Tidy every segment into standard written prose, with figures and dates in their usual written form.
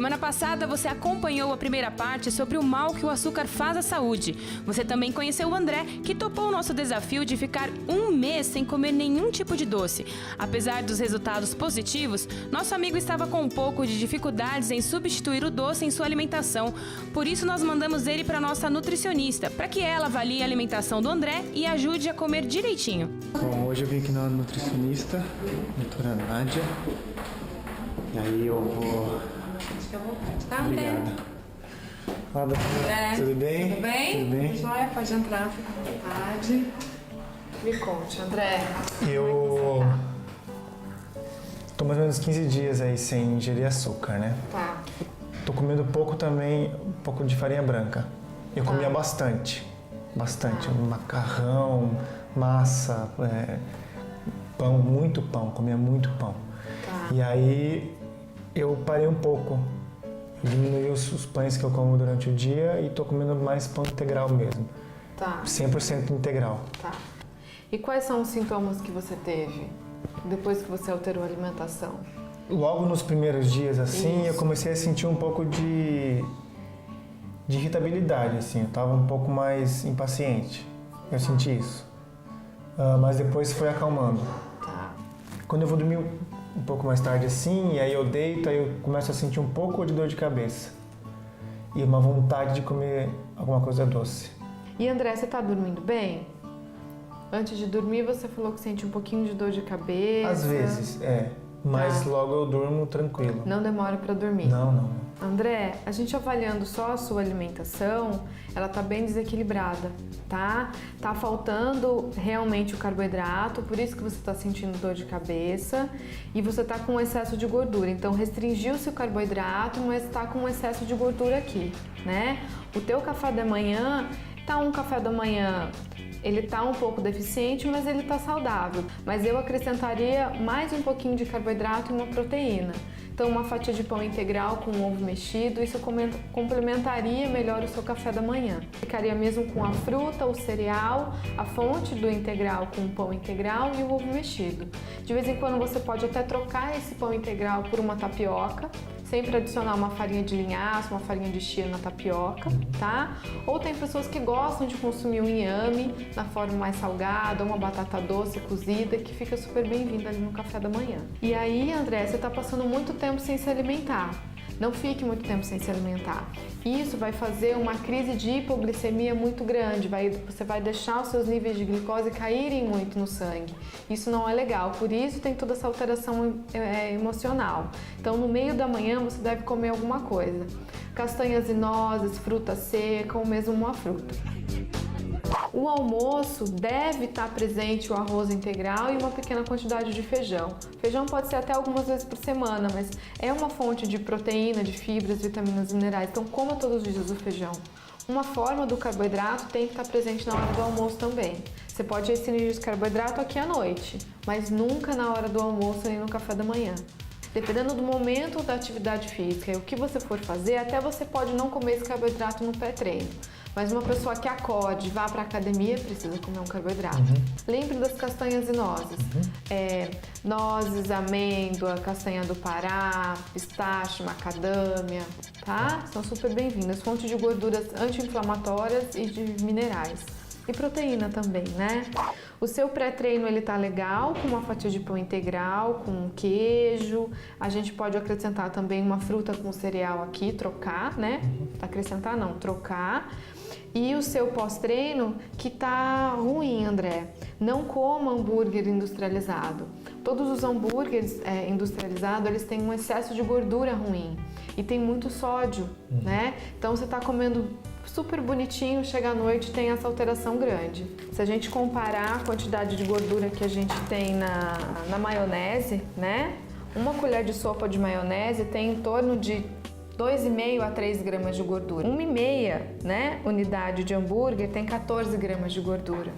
Semana passada você acompanhou a primeira parte sobre o mal que o açúcar faz à saúde. Você também conheceu o André, que topou o nosso desafio de ficar um mês sem comer nenhum tipo de doce. Apesar dos resultados positivos, nosso amigo estava com um pouco de dificuldades em substituir o doce em sua alimentação. Por isso nós mandamos ele para nossa nutricionista, para que ela avalie a alimentação do André e ajude a comer direitinho. Bom, hoje eu vim aqui na nutricionista, doutora Nádia. E aí eu vou... Fica à vontade, tá? Obrigada. Fala, doutora. Tudo bem? Tudo bem? Tudo bem? Joia, pode entrar, fica à vontade. Me conte, André. Eu tô mais ou menos 15 dias aí sem ingerir açúcar, né? Tá. Tô comendo pouco também, um pouco de farinha branca. Eu comia bastante, macarrão, massa, pão, muito pão, comia muito pão. Tá. E aí eu parei um pouco, diminui os pães que eu como durante o dia e tô comendo mais pão integral mesmo, Tá. 100% integral. Tá. E quais são os sintomas que você teve depois que você alterou a alimentação? Logo nos primeiros dias, assim, Isso. eu comecei a sentir um pouco de irritabilidade, assim, eu tava um pouco mais impaciente, eu senti isso. Mas depois foi acalmando. Tá. Quando eu vou dormir um pouco mais tarde assim, e aí eu deito, aí eu começo a sentir um pouco de dor de cabeça e uma vontade de comer alguma coisa doce. E André, você tá dormindo bem? Antes de dormir você falou que sente um pouquinho de dor de cabeça. Às vezes, mas Tá. logo eu durmo tranquilo. Não demora pra dormir? Não. André, a gente avaliando só a sua alimentação, ela tá bem desequilibrada, tá? Tá faltando realmente o carboidrato, por isso que você tá sentindo dor de cabeça e você tá com excesso de gordura. Então restringiu-se o carboidrato, mas tá com excesso de gordura aqui, né? O teu café da manhã tá um café da manhã, ele tá um pouco deficiente, mas ele tá saudável. Mas eu acrescentaria mais um pouquinho de carboidrato e uma proteína. Então, uma fatia de pão integral com ovo mexido, isso complementaria melhor o seu café da manhã. Ficaria mesmo com a fruta, o cereal, a fonte do integral com o pão integral e o ovo mexido. De vez em quando você pode até trocar esse pão integral por uma tapioca, sempre adicionar uma farinha de linhaça, uma farinha de chia na tapioca, tá? Ou tem pessoas que gostam de consumir um inhame na forma mais salgada, ou uma batata doce cozida, que fica super bem-vinda ali no café da manhã. E aí, André, você tá passando muito tempo sem se alimentar. Não fique muito tempo sem se alimentar. Isso vai fazer uma crise de hipoglicemia muito grande. Você vai deixar os seus níveis de glicose caírem muito no sangue. Isso não é legal, por isso tem toda essa alteração emocional. Então, no meio da manhã, você deve comer alguma coisa. Castanhas e nozes, fruta seca ou mesmo uma fruta. O almoço deve estar presente o arroz integral e uma pequena quantidade de feijão. Feijão pode ser até algumas vezes por semana, mas é uma fonte de proteína, de fibras, vitaminas e minerais. Então coma todos os dias o feijão. Uma forma do carboidrato tem que estar presente na hora do almoço também. Você pode restringir esse carboidrato aqui à noite, mas nunca na hora do almoço nem no café da manhã. Dependendo do momento da atividade física e o que você for fazer, até você pode não comer esse carboidrato no pré-treino. Mas uma pessoa que acorde, vá para a academia, precisa comer um carboidrato. Lembre das castanhas e nozes. Nozes, amêndoa, castanha do Pará, pistache, macadâmia, tá? São super bem-vindas. Fonte de gorduras anti-inflamatórias e de minerais. E proteína também, né? O seu pré-treino ele tá legal, com uma fatia de pão integral, com queijo. A gente pode acrescentar também uma fruta com cereal aqui, trocar, né? Acrescentar não, trocar. E o seu pós-treino que tá ruim, André. Não coma hambúrguer industrializado. Todos os hambúrgueres industrializados, eles têm um excesso de gordura ruim. E tem muito sódio, né? Então você tá comendo super bonitinho, chega à noite e tem essa alteração grande. Se a gente comparar a quantidade de gordura que a gente tem na maionese, né? Uma colher de sopa de maionese tem em torno de 2,5 a 3 gramas de gordura. 1,5, né, unidade de hambúrguer tem 14 gramas de gordura.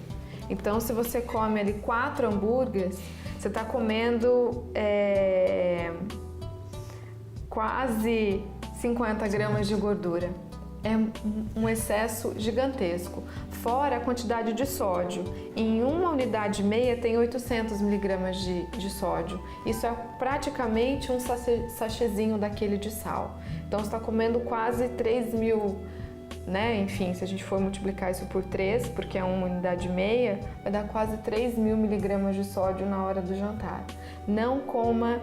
Então, se você come ali 4 hambúrgueres, você está comendo quase 50 gramas de gordura. é um excesso gigantesco. Fora a quantidade de sódio. Em uma unidade e meia tem 800 miligramas de sódio. Isso é praticamente um sachêzinho daquele de sal. Então você está comendo quase 3.000, né? Enfim, se a gente for multiplicar isso por 3, porque é uma unidade e meia, vai dar quase 3.000 miligramas de sódio na hora do jantar. Não coma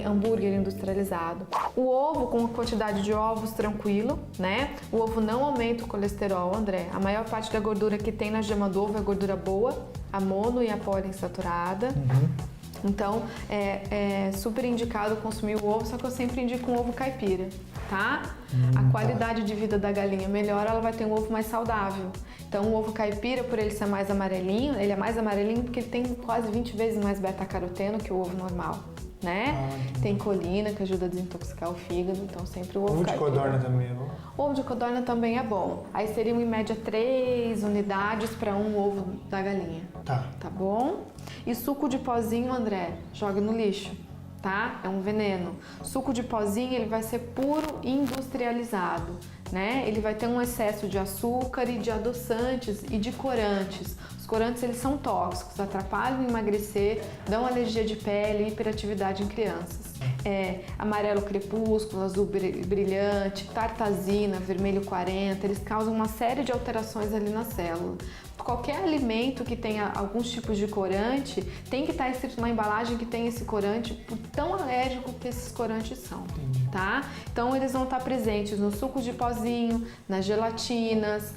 hambúrguer industrializado. O ovo, com a quantidade de ovos, tranquilo, né? O ovo não aumenta o colesterol, André. A maior parte da gordura que tem na gema do ovo é gordura boa, a mono e a poliinsaturada. Então, é super indicado consumir o ovo, só que eu sempre indico um ovo caipira, tá? A qualidade de vida da galinha melhora, ela vai ter um ovo mais saudável. Então, o ovo caipira, por ele ser mais amarelinho, ele é mais amarelinho porque ele tem quase 20 vezes mais beta-caroteno que o ovo normal, né? Tem colina, que ajuda a desintoxicar o fígado, então sempre o ovo caipira. Ovo de codorna também é bom? O ovo de codorna também é bom. Aí seriam, em média, 3 unidades para um ovo da galinha. Tá bom? E suco de pozinho, André, joga no lixo, tá? É um veneno. Suco de pozinho, ele vai ser puro industrializado, né? Ele vai ter um excesso de açúcar e de adoçantes e de corantes. Os corantes, eles são tóxicos, atrapalham o emagrecer, dão alergia de pele e hiperatividade em crianças. Amarelo crepúsculo, azul brilhante, tartazina, vermelho 40, eles causam uma série de alterações ali na célula. Qualquer alimento que tenha alguns tipos de corante tem que estar escrito na embalagem que tem esse corante, por tão alérgico que esses corantes são, tá? Então eles vão estar presentes no suco de pozinho, nas gelatinas,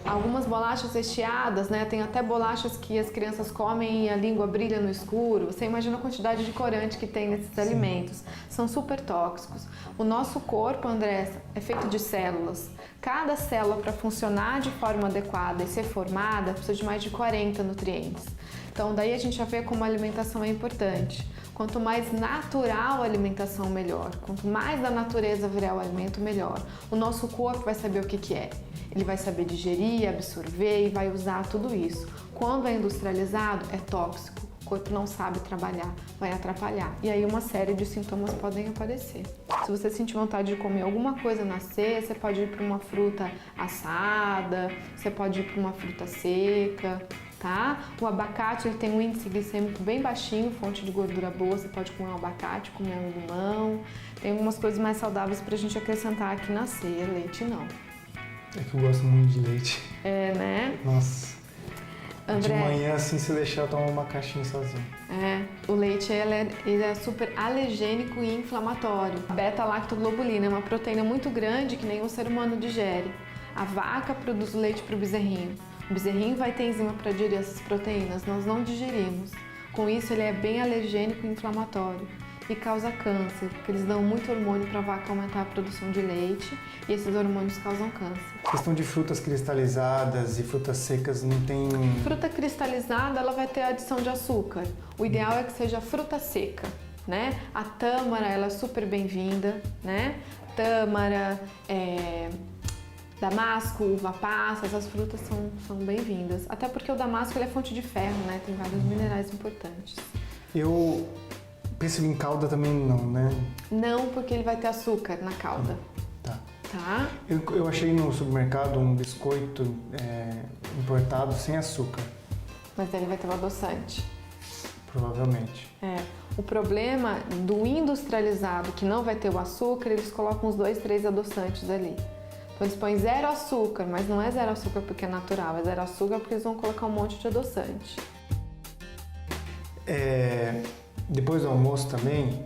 algumas bolachas recheadas, né? Tem até bolachas que as crianças comem e a língua brilha no escuro. Você imagina a quantidade de corante que tem nesses alimentos. São super tóxicos. O nosso corpo, André, é feito de células. Cada célula, para funcionar de forma adequada e ser formada, precisa de mais de 40 nutrientes. Então, daí a gente já vê como a alimentação é importante. Quanto mais natural a alimentação, melhor. Quanto mais da natureza vier o alimento, melhor. O nosso corpo vai saber o que é. Ele vai saber digerir, absorver e vai usar tudo isso. Quando é industrializado, é tóxico. O corpo não sabe trabalhar, vai atrapalhar. E aí uma série de sintomas podem aparecer. Se você sentir vontade de comer alguma coisa na ceia, você pode ir para uma fruta assada, você pode ir para uma fruta seca, tá? O abacate, ele tem um índice glicêmico bem baixinho, fonte de gordura boa, você pode comer um abacate, comer um limão. Tem algumas coisas mais saudáveis pra gente acrescentar aqui na ceia, leite não. É que eu gosto muito de leite. É, né? Nossa. André, de manhã, assim, se deixar, eu tomo uma caixinha sozinho. O leite ele é super alergênico e inflamatório. A beta-lactoglobulina é uma proteína muito grande que nenhum ser humano digere. A vaca produz o leite para o bezerrinho. O bezerrinho vai ter enzima para digerir essas proteínas, nós não digerimos. Com isso, ele é bem alergênico e inflamatório e causa câncer, porque eles dão muito hormônio para a vaca aumentar a produção de leite e esses hormônios causam câncer. Questão de frutas cristalizadas e frutas secas não tem... Fruta cristalizada, ela vai ter adição de açúcar. O ideal é que seja fruta seca, né? A tâmara, ela é super bem-vinda, né? Tâmara, damasco, uva passa, essas frutas são bem-vindas. Até porque o damasco, ele é fonte de ferro, né? Tem vários minerais importantes. Eu penso em calda também não, né? Não, porque ele vai ter açúcar na calda. Tá? Eu achei no supermercado um biscoito importado sem açúcar. Mas ele vai ter um adoçante. Provavelmente. O problema do industrializado, que não vai ter o açúcar, eles colocam uns 2, 3 adoçantes ali. Então eles põem 0 açúcar, mas não é 0 açúcar porque é natural, é 0 açúcar porque eles vão colocar um monte de adoçante. Depois do almoço também,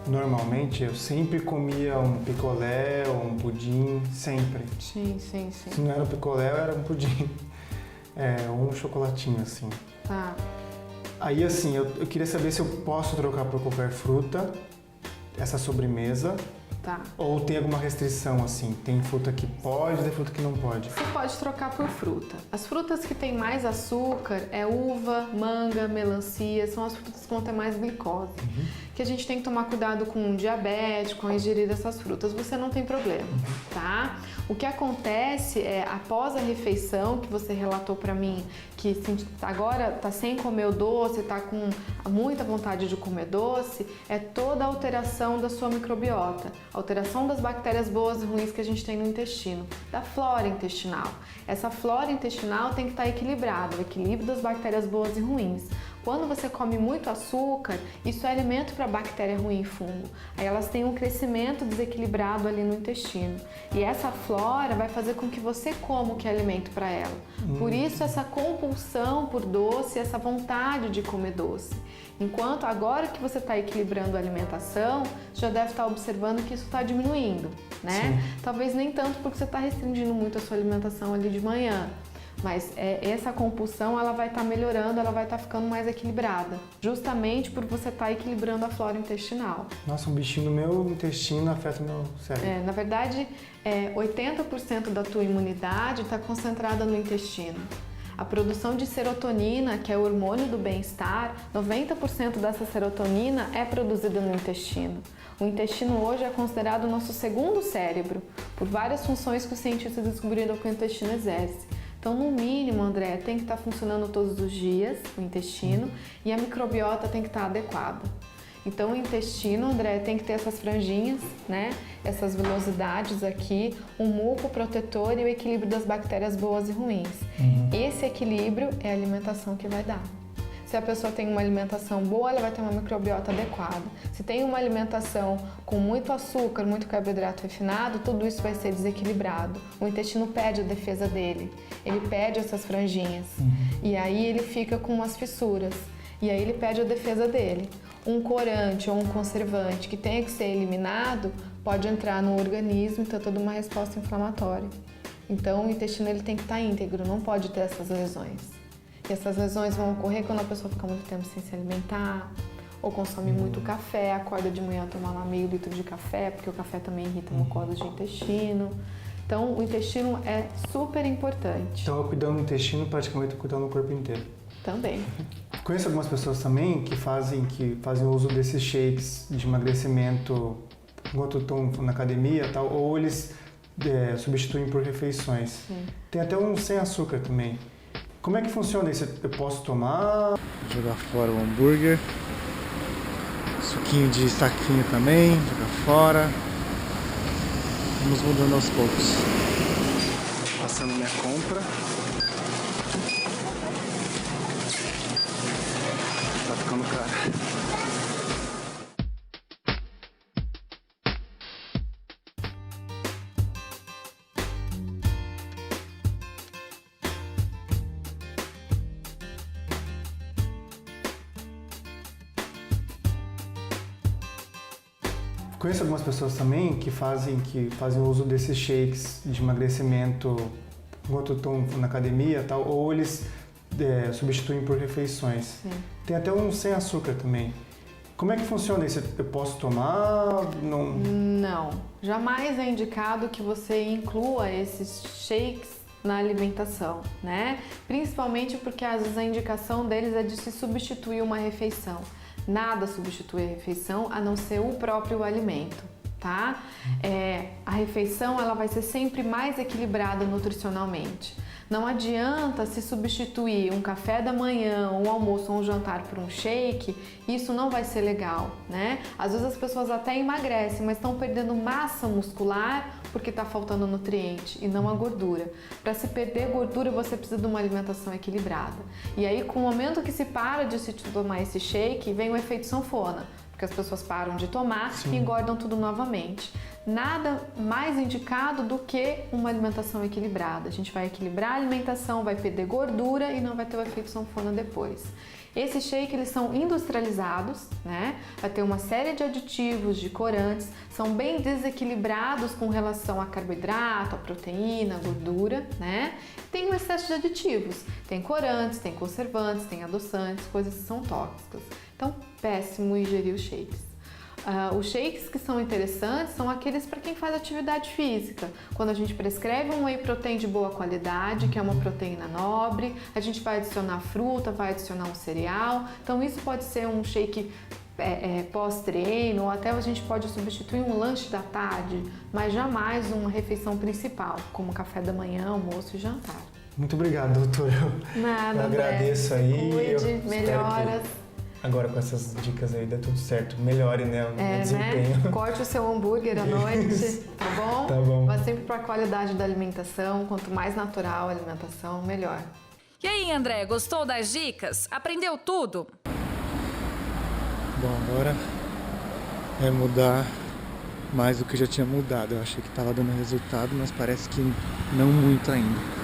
normalmente eu sempre comia um picolé ou um pudim, sempre. Sim. Se não era um picolé, era um pudim. Ou um chocolatinho, assim. Tá. Aí, assim, eu queria saber se eu posso trocar por qualquer fruta, essa sobremesa. Tá. Ou tem alguma restrição, assim? Tem fruta que pode, tem fruta que não pode? Você pode trocar por fruta. As frutas que têm mais açúcar é uva, manga, melancia, são as frutas que vão ter mais glicose. que a gente tem que tomar cuidado com o diabetes, com a ingerir essas frutas. Você não tem problema, tá? O que acontece é, após a refeição, que você relatou para mim, que agora tá sem comer o doce, tá com muita vontade de comer doce, é toda a alteração da sua microbiota, alteração das bactérias boas e ruins que a gente tem no intestino, da flora intestinal. Essa flora intestinal tem que estar equilibrada, o equilíbrio das bactérias boas e ruins. Quando você come muito açúcar, isso é alimento para bactéria ruim e fungo. Aí elas têm um crescimento desequilibrado ali no intestino. E essa flora vai fazer com que você coma o que é alimento para ela. Por isso essa compulsão por doce, essa vontade de comer doce. Enquanto agora que você está equilibrando a alimentação, você já deve estar observando que isso está diminuindo, né? Sim. Talvez nem tanto porque você está restringindo muito a sua alimentação ali de manhã. Mas essa compulsão ela vai estar melhorando, ela vai estar ficando mais equilibrada, justamente por você estar equilibrando a flora intestinal. Nossa, um bichinho no meu intestino afeta o meu cérebro. Na verdade, 80% da tua imunidade está concentrada no intestino. A produção de serotonina, que é o hormônio do bem-estar, 90% dessa serotonina é produzida no intestino. O intestino hoje é considerado o nosso segundo cérebro, por várias funções que os cientistas descobriram que o intestino exerce. Então, no mínimo, André, tem que estar funcionando todos os dias o intestino e a microbiota tem que estar adequada. Então, o intestino, André, tem que ter essas franjinhas, né? Essas velocidades aqui, um muco protetor e o equilíbrio das bactérias boas e ruins. Esse equilíbrio é a alimentação que vai dar. Se a pessoa tem uma alimentação boa, ela vai ter uma microbiota adequada. Se tem uma alimentação com muito açúcar, muito carboidrato refinado, tudo isso vai ser desequilibrado. O intestino perde a defesa dele, ele perde essas franjinhas. E aí ele fica com umas fissuras. E aí ele perde a defesa dele. Um corante ou um conservante que tenha que ser eliminado pode entrar no organismo e ter toda uma resposta inflamatória. Então o intestino ele tem que estar íntegro, não pode ter essas lesões. E essas lesões vão ocorrer quando a pessoa fica muito tempo sem se alimentar, ou consome muito café, acorda de manhã tomar lá meio litro de café, porque o café também irrita mucosas de intestino. Então, o intestino é super importante. Então, eu cuidando do intestino, praticamente eu cuidando do corpo inteiro. Também. Conheço algumas pessoas também que fazem uso desses shakes de emagrecimento enquanto estão na academia e tal, ou eles substituem por refeições. Sim. Tem até um sem açúcar também. Como é que funciona isso? Eu posso tomar? Jogar fora o hambúrguer. Suquinho de saquinho também, jogar fora. Vamos mudando aos poucos. Passando minha compra. Tá ficando caro. Conheço algumas pessoas também que fazem uso desses shakes de emagrecimento enquanto estão na academia e tal, ou eles substituem por refeições. Sim. Tem até um sem açúcar também. Como é que funciona isso? Eu posso tomar? Não. Jamais é indicado que você inclua esses shakes na alimentação, né? Principalmente porque às vezes a indicação deles é de se substituir uma refeição. Nada substitui a refeição a não ser o próprio alimento, tá? A refeição ela vai ser sempre mais equilibrada nutricionalmente. Não adianta se substituir um café da manhã, um almoço ou um jantar por um shake, isso não vai ser legal, né? Às vezes as pessoas até emagrecem, mas estão perdendo massa muscular porque está faltando nutriente e não a gordura. Para se perder gordura, você precisa de uma alimentação equilibrada. E aí, com o momento que se para de se tomar esse shake, vem o efeito sanfona, porque as pessoas param de tomar e engordam tudo novamente. Nada mais indicado do que uma alimentação equilibrada. A gente vai equilibrar a alimentação, vai perder gordura e não vai ter o efeito sanfona depois. Esses shakes eles são industrializados, né? Vai ter uma série de aditivos, de corantes, são bem desequilibrados com relação a carboidrato, a proteína, a gordura, né? Tem um excesso de aditivos, tem corantes, tem conservantes, tem adoçantes, coisas que são tóxicas. Então, péssimo ingerir os shakes. Os shakes que são interessantes são aqueles para quem faz atividade física. Quando a gente prescreve um whey protein de boa qualidade, que é uma proteína nobre, a gente vai adicionar fruta, vai adicionar um cereal. Então isso pode ser um shake pós-treino, ou até a gente pode substituir um lanche da tarde, mas jamais uma refeição principal, como café da manhã, almoço e jantar. Muito obrigado, doutora. Nada, Eu agradeço aí. Cuide, melhoras. Agora com essas dicas aí dá tudo certo. Melhore, né, o desempenho. Né? Corte o seu hambúrguer à noite, tá bom? Tá bom. Mas sempre para a qualidade da alimentação, quanto mais natural a alimentação, melhor. E aí, André, gostou das dicas? Aprendeu tudo? Bom, agora é mudar mais do que já tinha mudado. Eu achei que estava dando resultado, mas parece que não muito ainda.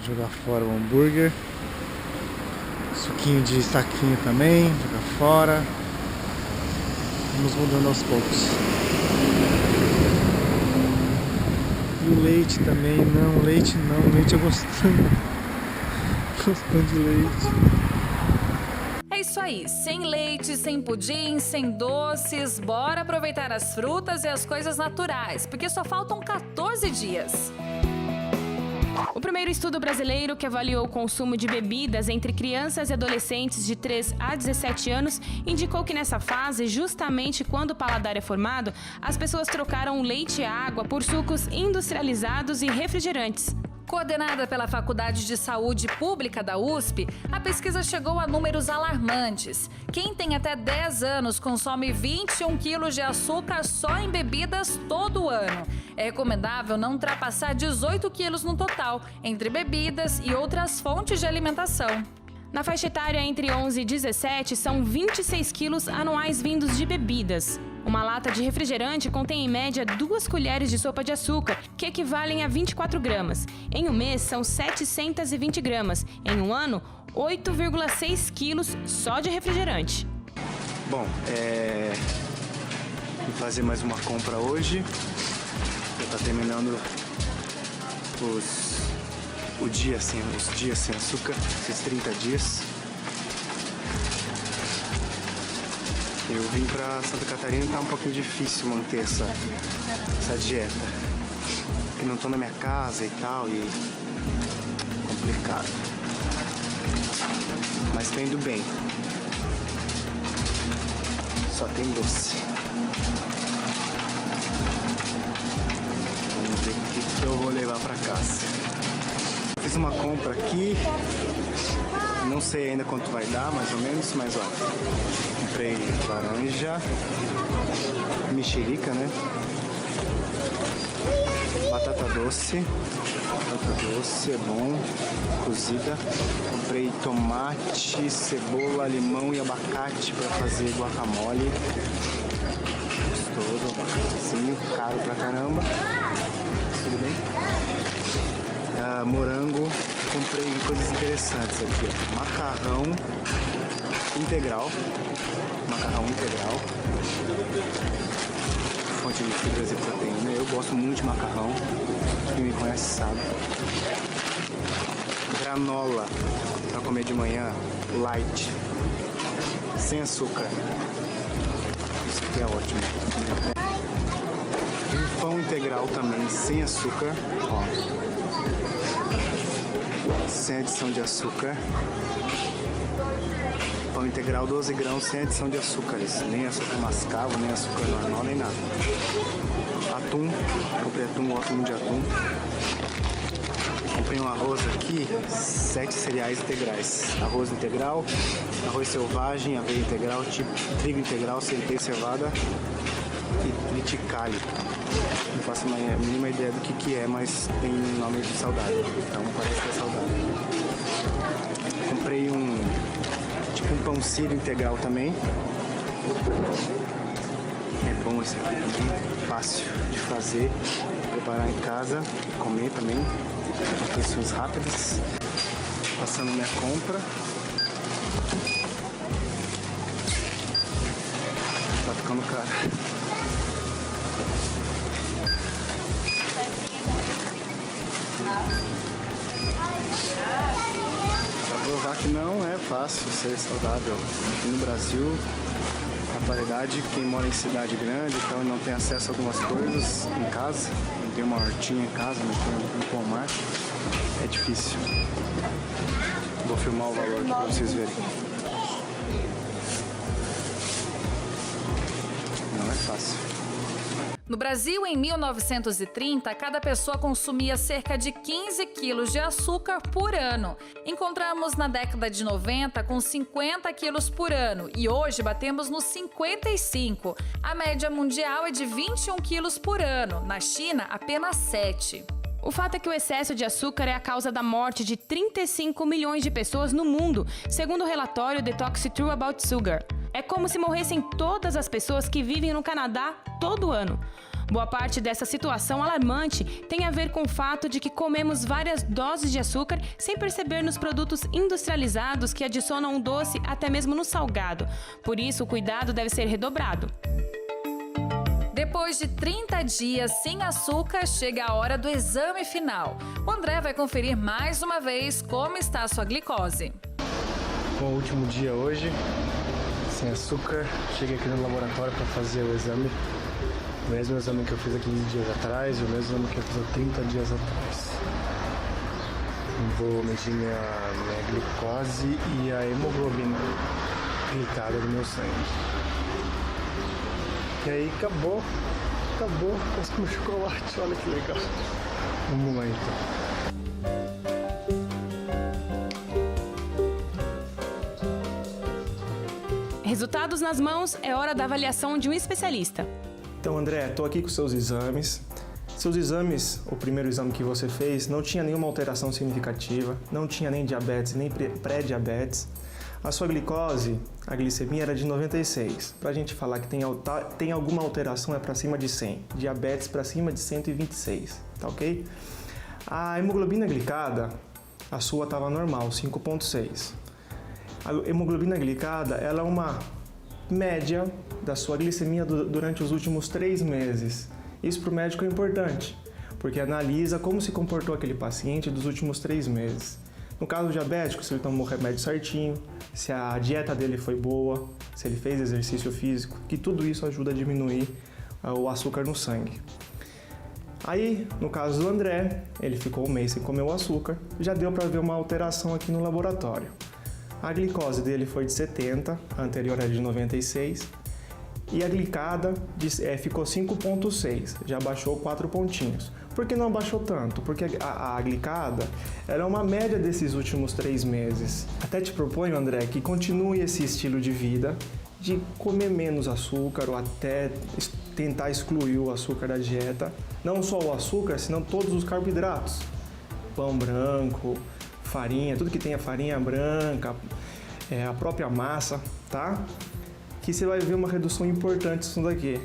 Jogar fora o hambúrguer. Suquinho de saquinho também, jogar fora. Vamos mudando aos poucos. E o leite também, não, leite eu gostando de leite. É isso aí, sem leite, sem pudim, sem doces, bora aproveitar as frutas e as coisas naturais, porque só faltam 14 dias. O primeiro estudo brasileiro que avaliou o consumo de bebidas entre crianças e adolescentes de 3 a 17 anos indicou que nessa fase, justamente quando o paladar é formado, as pessoas trocaram o leite e a água por sucos industrializados e refrigerantes. Coordenada pela Faculdade de Saúde Pública da USP, a pesquisa chegou a números alarmantes. Quem tem até 10 anos consome 21 quilos de açúcar só em bebidas todo ano. É recomendável não ultrapassar 18 quilos no total, entre bebidas e outras fontes de alimentação. Na faixa etária entre 11 e 17, são 26 quilos anuais vindos de bebidas. Uma lata de refrigerante contém em média 2 colheres de sopa de açúcar, que equivalem a 24 gramas. Em um mês, são 720 gramas. Em um ano, 8,6 quilos só de refrigerante. Bom, vou fazer mais uma compra hoje. Já tá terminando os dias sem açúcar, esses 30 dias. Eu vim pra Santa Catarina e tá um pouquinho difícil manter essa dieta. Porque não tô na minha casa e tal, e complicado. Mas tá indo bem. Só tem doce. Vamos ver o que eu vou levar pra casa. Fiz uma compra aqui. Não sei ainda quanto vai dar, mais ou menos, mas ó, comprei laranja, mexerica, né? Batata doce é bom, cozida. Comprei tomate, cebola, limão e abacate para fazer guacamole. Gostoso, abacatezinho, caro pra caramba. Tudo bem? Morango. Comprei coisas interessantes aqui, ó. Macarrão integral, fonte de fibras e proteína. Eu gosto muito de macarrão, quem me conhece sabe. Granola para comer de manhã, light, sem açúcar. Isso aqui é ótimo. E pão integral também, sem açúcar, ó. Sem adição de açúcar. Pão integral 12 grãos sem adição de açúcares. Nem açúcar mascavo, nem açúcar normal, nem nada. Atum. Comprei atum, gosto muito de atum. Comprei um arroz aqui, 7 cereais integrais. Arroz integral, arroz selvagem, aveia integral, trigo integral, centeio, cevada e triticale. Não faço a mínima ideia do que é, mas tem nome de saudável, então parece que é saudável. Comprei um pão sírio integral também. É bom esse aqui também, fácil de fazer, preparar em casa, comer também, refeições rápidas. Passando minha compra. Tá ficando caro. Pra provar que não é fácil ser saudável. Aqui no Brasil, na variedade, quem mora em cidade grande, então não tem acesso a algumas coisas em casa, não tem uma hortinha em casa, não tem um pomar, é difícil. Vou filmar o valor aqui para vocês verem. Não é fácil. No Brasil, em 1930, cada pessoa consumia cerca de 15 quilos de açúcar por ano. Encontramos na década de 90 com 50 quilos por ano e hoje batemos nos 55. A média mundial é de 21 quilos por ano, na China apenas 7. O fato é que o excesso de açúcar é a causa da morte de 35 milhões de pessoas no mundo, segundo o relatório The Talks True About Sugar. É como se morressem todas as pessoas que vivem no Canadá todo ano. Boa parte dessa situação alarmante tem a ver com o fato de que comemos várias doses de açúcar sem perceber nos produtos industrializados que adicionam o doce até mesmo no salgado. Por isso, o cuidado deve ser redobrado. Depois de 30 dias sem açúcar, chega a hora do exame final. O André vai conferir mais uma vez como está a sua glicose. Bom, o último dia hoje, sem açúcar. Cheguei aqui no laboratório para fazer o exame. O mesmo exame que eu fiz há 15 dias atrás e o mesmo exame que eu fiz há 30 dias atrás. Vou medir minha glicose e a hemoglobina glicada do meu sangue. E aí acabou, posso comer chocolate, olha que legal. Vamos lá então. Resultados nas mãos, é hora da avaliação de um especialista. Então, André, estou aqui com seus exames. Seus exames, o primeiro exame que você fez, não tinha nenhuma alteração significativa, não tinha nem diabetes, nem pré-diabetes. A sua glicose, a glicemia era de 96. Para a gente falar que tem alguma alteração é para cima de 100. Diabetes para cima de 126, tá ok? A hemoglobina glicada, a sua estava normal, 5,6. A hemoglobina glicada, ela é uma média da sua glicemia durante os últimos 3 meses. Isso para o médico é importante, porque analisa como se comportou aquele paciente dos últimos 3 meses. No caso do diabético, se ele tomou o remédio certinho, se a dieta dele foi boa, se ele fez exercício físico, que tudo isso ajuda a diminuir o açúcar no sangue. Aí, no caso do André, ele ficou 1 mês sem comer o açúcar, já deu para ver uma alteração aqui no laboratório. A glicose dele foi de 70, a anterior era de 96, e a glicada ficou 5,6, já baixou 4 pontinhos. Por que não baixou tanto? Porque a glicada era uma média desses últimos 3 meses. Até te proponho, André, que continue esse estilo de vida, de comer menos açúcar ou até tentar excluir o açúcar da dieta. Não só o açúcar, senão todos os carboidratos. Pão branco, farinha, tudo que tenha farinha branca, a própria massa, tá? Que você vai ver uma redução importante nisso daqui.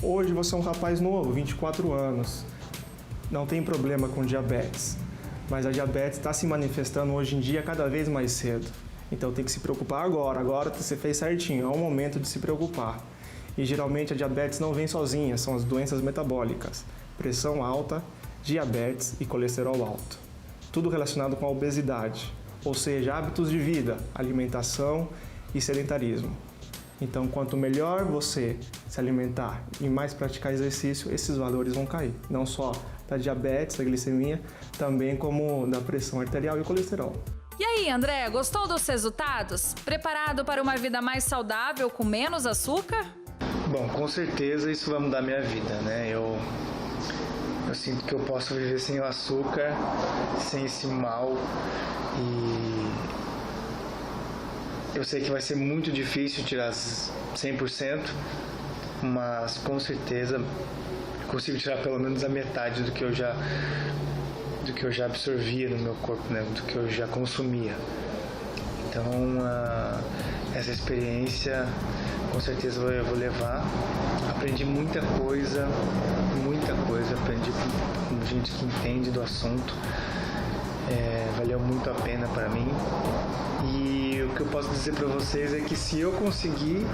Hoje você é um rapaz novo, 24 anos, não tem problema com diabetes, mas a diabetes está se manifestando hoje em dia cada vez mais cedo. Então tem que se preocupar agora você fez certinho, é o momento de se preocupar. E geralmente a diabetes não vem sozinha, são as doenças metabólicas, pressão alta, diabetes e colesterol alto. Tudo relacionado com a obesidade, ou seja, hábitos de vida, alimentação e sedentarismo. Então, quanto melhor você se alimentar e mais praticar exercício, esses valores vão cair. Não só da diabetes, da glicemia, também como da pressão arterial e o colesterol. E aí, André, gostou dos resultados? Preparado para uma vida mais saudável com menos açúcar? Bom, com certeza isso vai mudar minha vida, né? Eu sinto que eu posso viver sem o açúcar, sem esse mal, e eu sei que vai ser muito difícil tirar 100%, mas com certeza consigo tirar pelo menos a metade do que eu já absorvia no meu corpo, né? Do que eu já consumia. Então, essa experiência com certeza eu vou levar. Aprendi muita coisa, aprendi com gente que entende do assunto. Valeu muito a pena para mim. E o que eu posso dizer para vocês é que se eu conseguir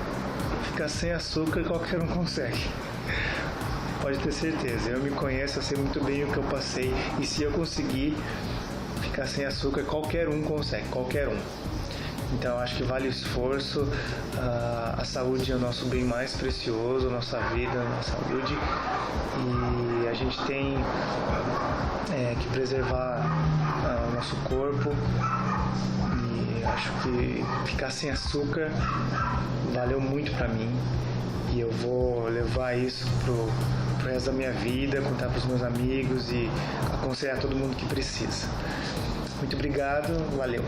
ficar sem açúcar, qualquer um consegue. Pode ter certeza, eu me conheço, eu sei muito bem o que eu passei, e se eu conseguir ficar sem açúcar, qualquer um consegue, qualquer um. Então acho que vale o esforço, a saúde é o nosso bem mais precioso, a nossa vida, a nossa saúde, e a gente tem que preservar o nosso corpo, e acho que ficar sem açúcar valeu muito para mim e eu vou levar isso pro resto da minha vida, contar para os meus amigos e aconselhar todo mundo que precisa. Muito obrigado, valeu!